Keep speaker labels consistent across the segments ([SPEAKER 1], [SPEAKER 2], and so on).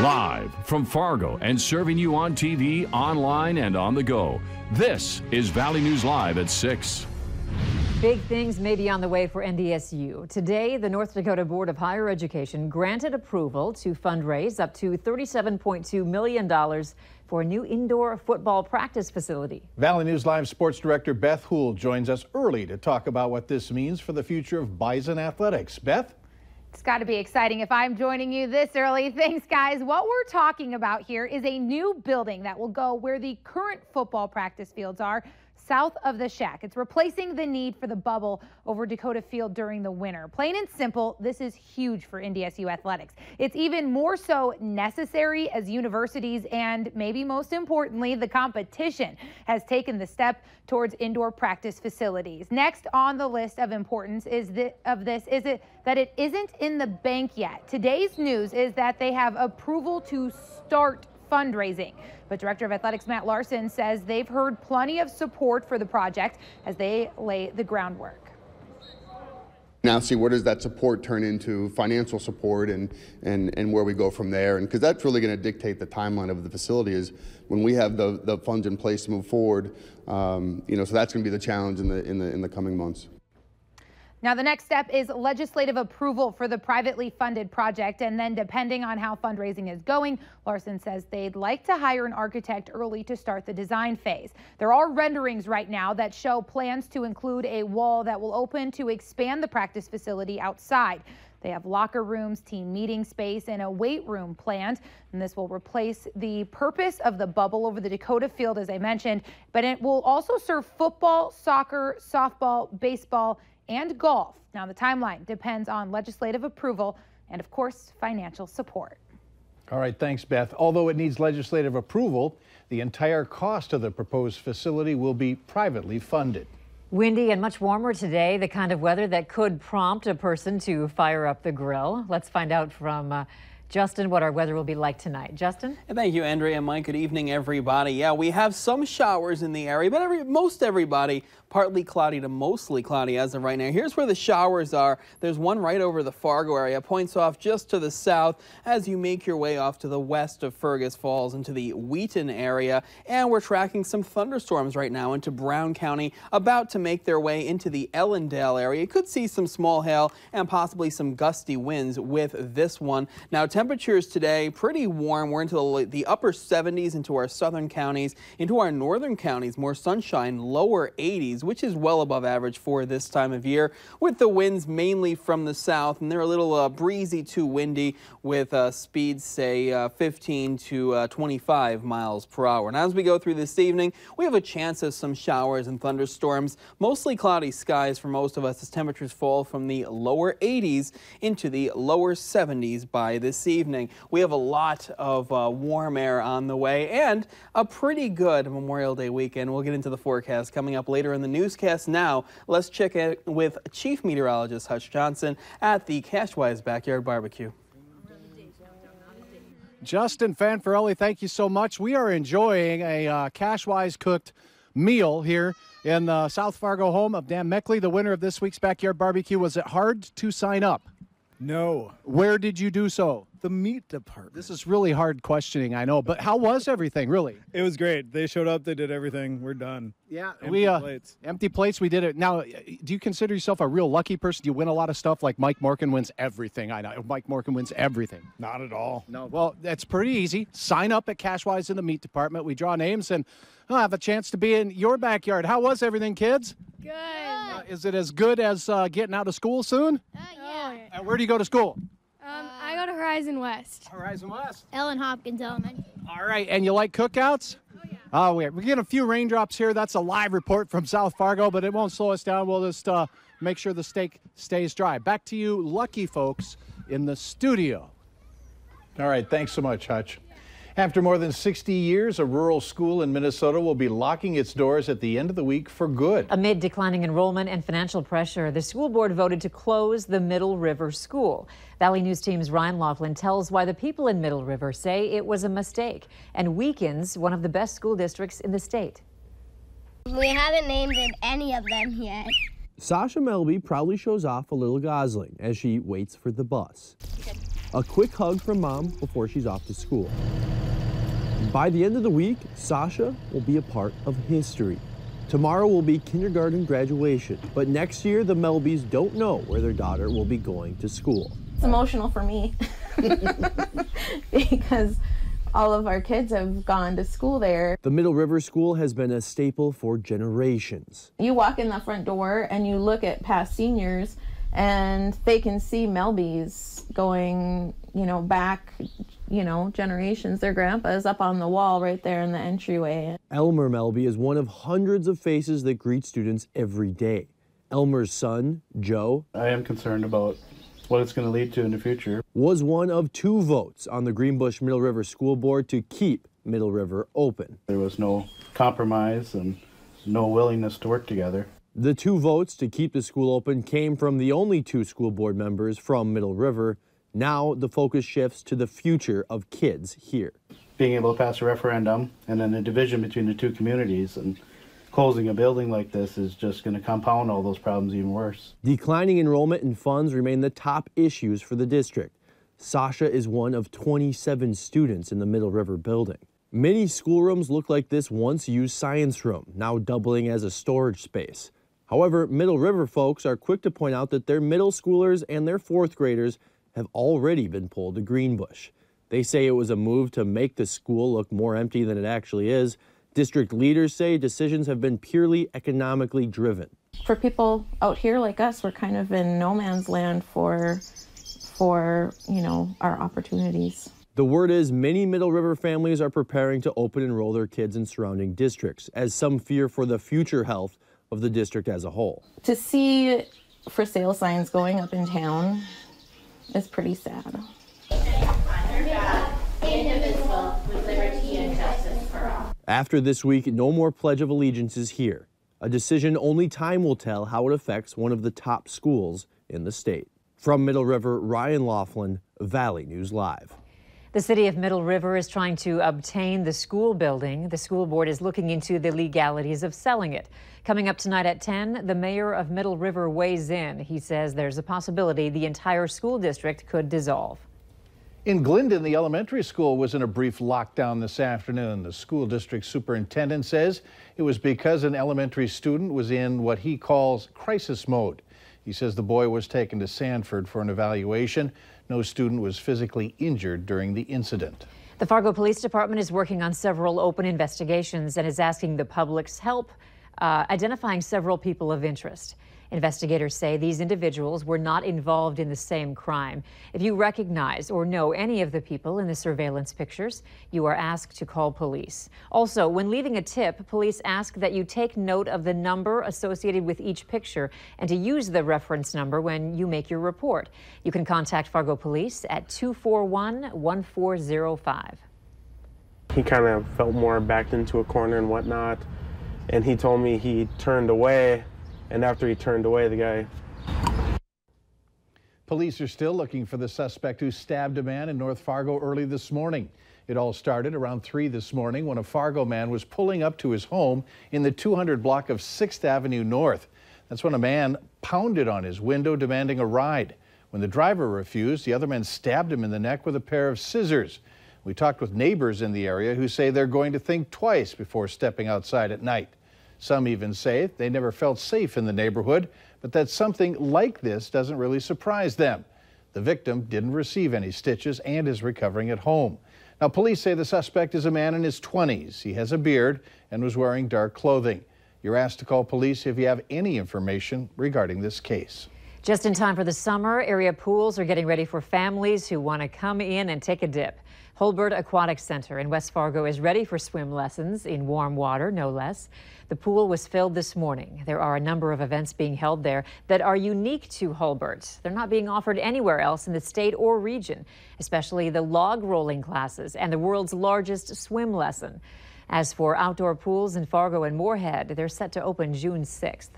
[SPEAKER 1] Live from Fargo and serving you on TV, online, and on the go. This is Valley News Live at 6.
[SPEAKER 2] Big things may be on the way for NDSU. Today, the North Dakota Board of Higher Education granted approval to fundraise up to $37.2 million for a new indoor football practice facility.
[SPEAKER 3] Valley News Live Sports Director Beth Houle joins us early to talk about what this means for the future of Bison athletics. Beth?
[SPEAKER 4] It's got to be exciting if I'm joining you this early. Thanks, guys. What we're talking about here is a new building that will go where the current football practice fields are, south of the Shack. It's replacing the need for the bubble over Dakota Field during the winter. Plain and simple, this is huge for NDSU athletics. It's even more so necessary as universities and maybe most importantly, the competition has taken the step towards indoor practice facilities. Next on the list of importance is that it isn't in the bank yet. Today's news is that they have approval to start fundraising. But Director of Athletics Matt Larson says they've heard plenty of support for the project as they lay the groundwork.
[SPEAKER 5] Now see where does that support turn into financial support and where we go from there, and because that's really going to dictate the timeline of the facility is when we have the funds in place to move forward. So that's going to be the challenge in the coming months.
[SPEAKER 4] Now, the next step is legislative approval for the privately funded project, and then depending on how fundraising is going, Larson says they'd like to hire an architect early to start the design phase. There are renderings right now that show plans to include a wall that will open to expand the practice facility outside. They have locker rooms, team meeting space, and a weight room planned, and this will replace the purpose of the bubble over the Dakota Field, as I mentioned, but it will also serve football, soccer, softball, baseball, and golf. Now, the timeline depends on legislative approval and, of course, financial support.
[SPEAKER 3] All right, thanks, Beth. Although it needs legislative approval, the entire cost of the proposed facility will be privately funded.
[SPEAKER 2] Windy and much warmer today, the kind of weather that could prompt a person to fire up the grill. Let's find out from Justin what our weather will be like tonight. Justin?
[SPEAKER 6] Thank you, Andrea and Mike. Good evening, everybody. Yeah, we have some showers in the area, but most everybody partly cloudy to mostly cloudy as of right now. Here's where the showers are. There's one right over the Fargo area, points off just to the south as you make your way off to the west of Fergus Falls into the Wheaton area. And we're tracking some thunderstorms right now into Brown County, about to make their way into the Ellendale area. You could see some small hail and possibly some gusty winds with this one. Now, temperatures today pretty warm. We're into the upper 70s into our southern counties, into our northern counties, more sunshine, lower 80s, which is well above average for this time of year, with the winds mainly from the south, and they're a little breezy to windy with speeds, say, 15 to 25 miles per hour. And as we go through this evening, we have a chance of some showers and thunderstorms, mostly cloudy skies for most of us as temperatures fall from the lower 80s into the lower 70s by this evening. We have a lot of warm air on the way and a pretty good Memorial Day weekend. We'll get into the forecast coming up later in the newscast. Now, let's check in with Chief Meteorologist Hutch Johnson at the Cashwise Backyard Barbecue.
[SPEAKER 7] Justin Fanfarelli, thank you so much. We are enjoying a Cashwise cooked meal here in the South Fargo home of Dan Meckley, the winner of this week's Backyard Barbecue. Was it hard to sign up?
[SPEAKER 8] No.
[SPEAKER 7] Where did you do so?
[SPEAKER 8] The meat department.
[SPEAKER 7] This is really hard questioning, I know, but how was everything, really?
[SPEAKER 8] It was great. They showed up, they did everything. We're done.
[SPEAKER 7] Yeah,
[SPEAKER 8] plates.
[SPEAKER 7] Empty plates, we did it. Now, do you consider yourself a real lucky person? Do you win a lot of stuff like Mike Morgan wins everything? I know, Mike Morgan wins everything.
[SPEAKER 8] Not at all.
[SPEAKER 7] No, well, that's pretty easy. Sign up at Cashwise in the meat department. We draw names, and I'll have a chance to be in your backyard. How was everything, kids?
[SPEAKER 9] Good.
[SPEAKER 7] Is it as good as getting out of school soon?
[SPEAKER 9] Yeah.
[SPEAKER 7] And where do you go to school?
[SPEAKER 9] I go to Horizon West.
[SPEAKER 7] Horizon West.
[SPEAKER 9] Ellen Hopkins Elementary.
[SPEAKER 7] All right, and you like cookouts?
[SPEAKER 9] Oh, yeah.
[SPEAKER 7] Oh, we're getting a few raindrops here. That's a live report from South Fargo, but it won't slow us down. We'll just make sure the steak stays dry. Back to you, lucky folks, in the studio.
[SPEAKER 3] All right, thanks so much, Hutch. After more than 60 years, a rural school in Minnesota will be locking its doors at the end of the week for good.
[SPEAKER 2] Amid declining enrollment and financial pressure, the school board voted to close the Middle River School. Valley News Team's Ryan Laughlin tells why the people in Middle River say it was a mistake and weakens one of the best school districts in the state.
[SPEAKER 9] We haven't named any of them yet.
[SPEAKER 10] Sasha Melby proudly shows off a little Gosling as she waits for the bus. A quick hug from mom before she's off to school. By the end of the week, Sasha will be a part of history. Tomorrow will be kindergarten graduation, but next year the Melbys don't know where their daughter will be going to school.
[SPEAKER 11] It's emotional for me because all of our kids have gone to school there.
[SPEAKER 10] The Middle River School has been a staple for generations.
[SPEAKER 11] You walk in the front door and you look at past seniors and they can see Melbys going, back, generations. Their grandpa's up on the wall right there in the entryway.
[SPEAKER 10] Elmer Melby is one of hundreds of faces that greet students every day. Elmer's son, Joe,
[SPEAKER 12] I am concerned about what it's going to lead to in the future,
[SPEAKER 10] was one of 2 votes on the Greenbush Middle River School Board to keep Middle River open.
[SPEAKER 12] There was no compromise and no willingness to work together.
[SPEAKER 10] The 2 votes to keep the school open came from the only 2 school board members from Middle River. Now the focus shifts to the future of kids here.
[SPEAKER 12] Being able to pass a referendum and then the division between the 2 communities and closing a building like this is just going to compound all those problems even worse.
[SPEAKER 10] Declining enrollment and funds remain the top issues for the district. Sasha is one of 27 students in the Middle River building. Many schoolrooms look like this once used science room, now doubling as a storage space. However, Middle River folks are quick to point out that their middle schoolers and their 4th graders have already been pulled to Greenbush. They say it was a move to make the school look more empty than it actually is. District leaders say decisions have been purely economically driven.
[SPEAKER 11] For people out here like us, we're kind of in no man's land for our opportunities.
[SPEAKER 10] The word is many Middle River families are preparing to open and enroll their kids in surrounding districts, as some fear for the future health of the district as a whole.
[SPEAKER 11] To see for sale signs going up in town is pretty sad.
[SPEAKER 13] Indivisible, with liberty and justice for all.
[SPEAKER 10] After this week, no more Pledge of Allegiances here. A decision only time will tell how it affects one of the top schools in the state. From Middle River, Ryan Laughlin, Valley News Live.
[SPEAKER 2] The city of Middle River is trying to obtain the school building. The school board is looking into the legalities of selling it. Coming up tonight at 10, the mayor of Middle River weighs in. He says there's a possibility the entire school district could dissolve.
[SPEAKER 3] In Glendon, the elementary school was in a brief lockdown this afternoon. The school district superintendent says it was because an elementary student was in what he calls crisis mode. He says the boy was taken to Sanford for an evaluation. No student was physically injured during the incident.
[SPEAKER 2] The Fargo Police Department is working on several open investigations and is asking the public's help identifying several people of interest. Investigators say these individuals were not involved in the same crime. If you recognize or know any of the people in the surveillance pictures, you are asked to call police. Also, when leaving a tip, police ask that you take note of the number associated with each picture and to use the reference number when you make your report. You can contact Fargo Police at 241-1405.
[SPEAKER 14] He kind of felt more backed into a corner and whatnot, and he told me he turned away. And after he turned away, the guy...
[SPEAKER 3] Police are still looking for the suspect who stabbed a man in North Fargo early this morning. It all started around 3 this morning when a Fargo man was pulling up to his home in the 200 block of 6th Avenue North. That's when a man pounded on his window demanding a ride. When the driver refused, the other man stabbed him in the neck with a pair of scissors. We talked with neighbors in the area who say they're going to think twice before stepping outside at night. Some even say they never felt safe in the neighborhood, but that something like this doesn't really surprise them. The victim didn't receive any stitches and is recovering at home. Now, police say the suspect is a man in his 20s. He has a beard and was wearing dark clothing. You're asked to call police if you have any information regarding this case.
[SPEAKER 2] Just in time for the summer, area pools are getting ready for families who want to come in and take a dip. Holbert Aquatic Center in West Fargo is ready for swim lessons in warm water, no less. The pool was filled this morning. There are a number of events being held there that are unique to Holbert. They're not being offered anywhere else in the state or region, especially the log rolling classes and the world's largest swim lesson. As for outdoor pools in Fargo and Moorhead, they're set to open June 6th.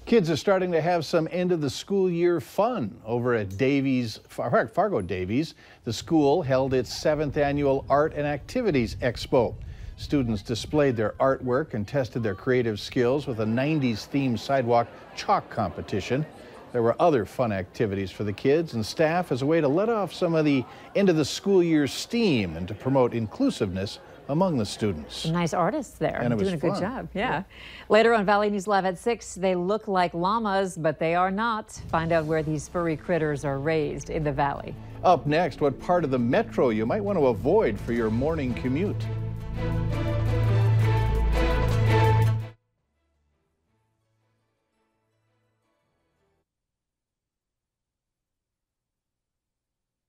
[SPEAKER 3] Kids are starting to have some end of the school year fun over at Fargo Davies. The school held its 7th annual Art and Activities Expo. Students displayed their artwork and tested their creative skills with a 90s themed sidewalk chalk competition. There were other fun activities for the kids and staff as a way to let off some of the end of the school year steam and to promote inclusiveness among the students.
[SPEAKER 2] Some nice artists there.
[SPEAKER 3] And it was
[SPEAKER 2] doing a good
[SPEAKER 3] fun.
[SPEAKER 2] job. Yeah. Later on Valley News Live at 6, they look like llamas, but they are not. Find out where these furry critters are raised in the valley.
[SPEAKER 3] Up next, what part of the metro you might want to avoid for your morning commute.